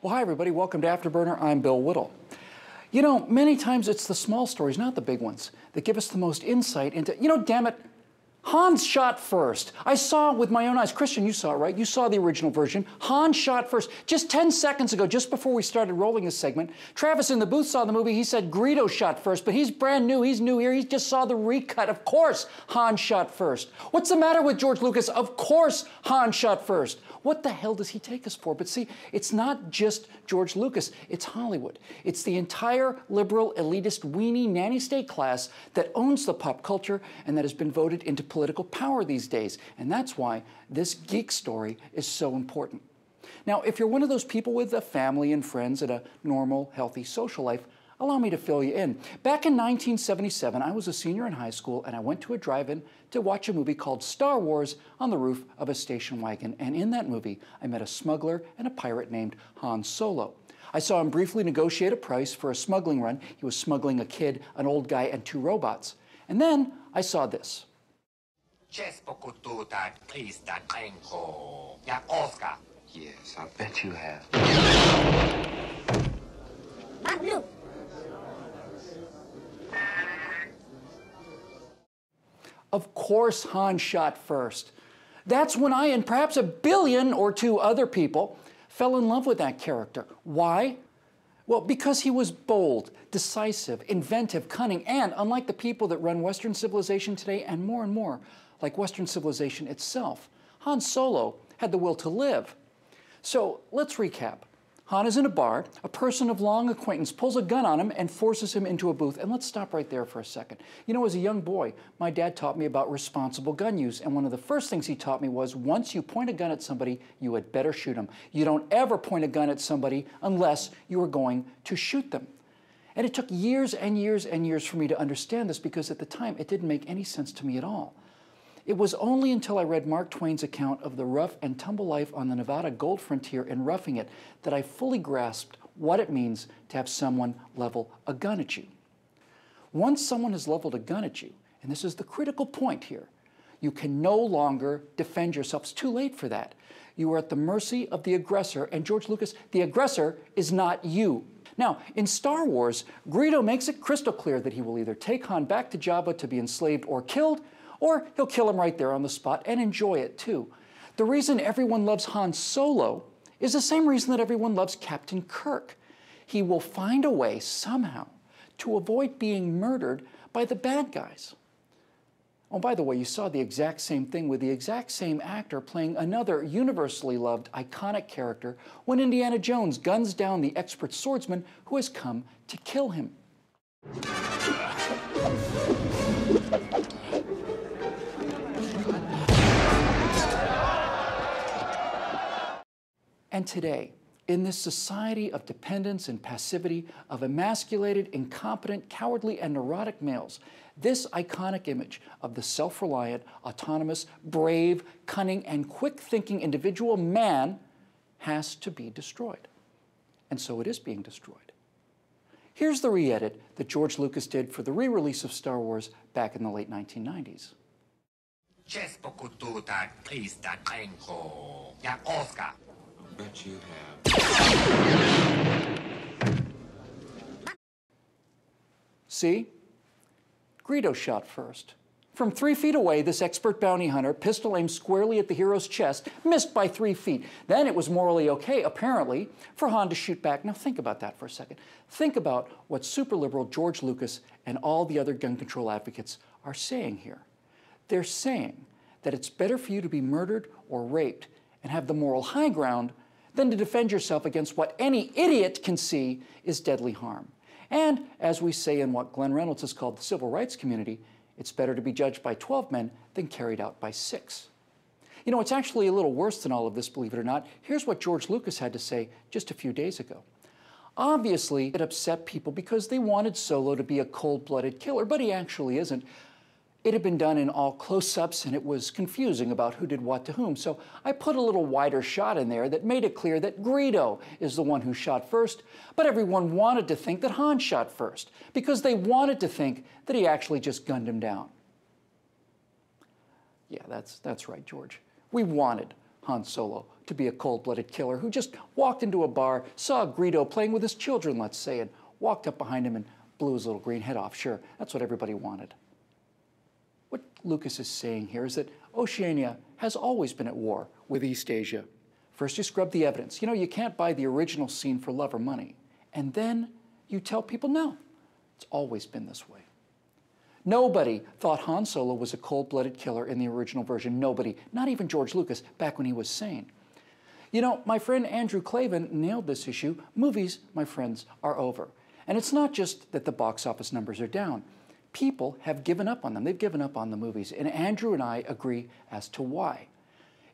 Well, hi, everybody. Welcome to Afterburner. I'm Bill Whittle. You know, many times it's the small stories, not the big ones, that give us the most insight into, damn it, Han's shot first. I saw with my own eyes. Christian, you saw it, right? You saw the original version. Han shot first. Just 10 seconds ago, just before we started rolling this segment, Travis in the booth saw the movie. He said Greedo shot first, but he's brand new. He's new here. He just saw the recut. Of course, Han shot first. What's the matter with George Lucas? Of course, Han shot first. What the hell does he take us for? But see, it's not just George Lucas. It's Hollywood. It's the entire liberal, elitist, weenie, nanny state class that owns the pop culture and that has been voted into political power these days. And that's why this geek story is so important. Now, if you're one of those people with a family and friends and a normal, healthy social life, allow me to fill you in. Back in 1977, I was a senior in high school and I went to a drive-in to watch a movie called Star Wars on the roof of a station wagon. And in that movie, I met a smuggler and a pirate named Han Solo. I saw him briefly negotiate a price for a smuggling run. He was smuggling a kid, an old guy, and 2 robots. And then I saw this. Yes, I bet you have. Of course, Han shot first. That's when I and perhaps a billion or 2 other people fell in love with that character. Why? Well, because he was bold, decisive, inventive, cunning, and unlike the people that run Western civilization today, and more, like Western civilization itself, Han Solo had the will to live. So let's recap. Han is in a bar. A person of long acquaintance pulls a gun on him and forces him into a booth. And let's stop right there for a second. You know, as a young boy, my dad taught me about responsible gun use. And one of the first things he taught me was once you point a gun at somebody, you had better shoot them. You don't ever point a gun at somebody unless you are going to shoot them. And it took years and years and years for me to understand this because at the time it didn't make any sense to me at all. It was only until I read Mark Twain's account of the rough and tumble life on the Nevada gold frontier in Roughing It that I fully grasped what it means to have someone level a gun at you. Once someone has leveled a gun at you, and this is the critical point here, you can no longer defend yourself. It's too late for that. You are at the mercy of the aggressor, and George Lucas, the aggressor is not you. Now, in Star Wars, Greedo makes it crystal clear that he will either take Han back to Jabba to be enslaved or killed, or he'll kill him right there on the spot and enjoy it too. The reason everyone loves Han Solo is the same reason that everyone loves Captain Kirk. He will find a way somehow to avoid being murdered by the bad guys. Oh, by the way, you saw the exact same thing with the exact same actor playing another universally loved, iconic character when Indiana Jones guns down the expert swordsman who has come to kill him. And today, in this society of dependence and passivity, of emasculated, incompetent, cowardly, and neurotic males, this iconic image of the self-reliant, autonomous, brave, cunning, and quick-thinking individual man has to be destroyed. And so it is being destroyed. Here's the re-edit that George Lucas did for the re-release of Star Wars back in the late 1990s. Bet you have. See? Greedo shot first. From 3 feet away, this expert bounty hunter, pistol aimed squarely at the hero's chest, missed by 3 feet. Then it was morally okay, apparently, for Han to shoot back. Now think about that for a second. Think about what super liberal George Lucas and all the other gun control advocates are saying here. They're saying that it's better for you to be murdered or raped and have the moral high ground than to defend yourself against what any idiot can see is deadly harm. And as we say in what Glenn Reynolds has called the civil rights community, it's better to be judged by 12 men than carried out by 6. You know, it's actually a little worse than all of this, believe it or not. Here's what George Lucas had to say just a few days ago. Obviously, it upset people because they wanted Solo to be a cold-blooded killer, but he actually isn't. It had been done in all close-ups, and it was confusing about who did what to whom. So I put a little wider shot in there that made it clear that Greedo is the one who shot first, but everyone wanted to think that Han shot first because they wanted to think that he actually just gunned him down. Yeah, that's right, George. We wanted Han Solo to be a cold-blooded killer who just walked into a bar, saw Greedo playing with his children, let's say, and walked up behind him and blew his little green head off. Sure, that's what everybody wanted. What Lucas is saying here is that Oceania has always been at war with East Asia. First you scrub the evidence. You know, you can't buy the original scene for love or money. And then you tell people, no, it's always been this way. Nobody thought Han Solo was a cold-blooded killer in the original version. Nobody, not even George Lucas, back when he was sane. You know, my friend Andrew Clavin nailed this issue. Movies, my friends, are over. And it's not just that the box office numbers are down. People have given up on them. They've given up on the movies. And Andrew and I agree as to why.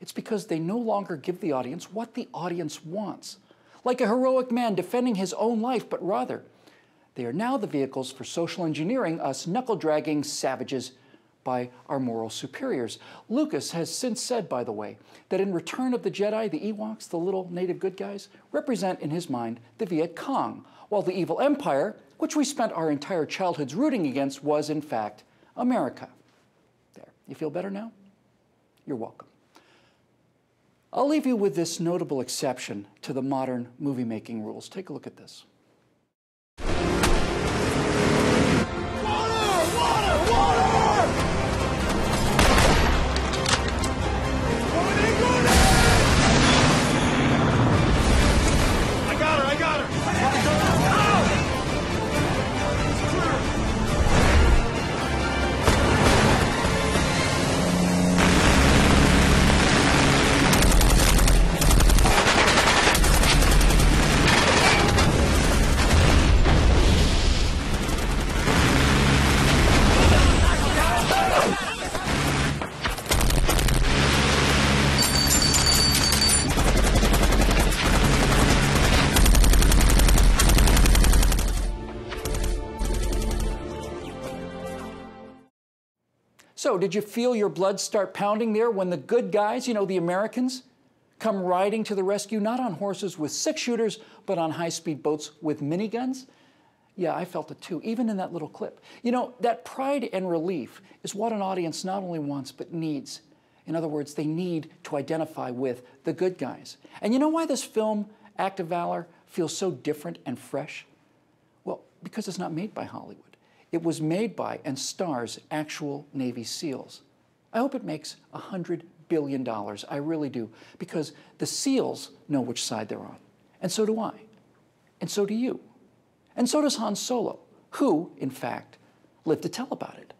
It's because they no longer give the audience what the audience wants. Like a heroic man defending his own life, but rather, they are now the vehicles for social engineering us knuckle-dragging savages by our moral superiors. Lucas has since said, by the way, that in Return of the Jedi, the Ewoks, the little native good guys, represent in his mind the Viet Cong, while the evil empire, which we spent our entire childhoods rooting against, was in fact America. There, you feel better now? You're welcome. I'll leave you with this notable exception to the modern movie-making rules. Take a look at this. So, did you feel your blood start pounding there when the good guys, you know, the Americans, come riding to the rescue, not on horses with six-shooters, but on high-speed boats with miniguns? Yeah, I felt it too, even in that little clip. You know, that pride and relief is what an audience not only wants, but needs. In other words, they need to identify with the good guys. And you know why this film, Act of Valor, feels so different and fresh? Well, because it's not made by Hollywood. It was made by and stars actual Navy SEALs. I hope it makes $100 billion. I really do, because the SEALs know which side they're on. And so do I. And so do you. And so does Han Solo, who, in fact, lived to tell about it.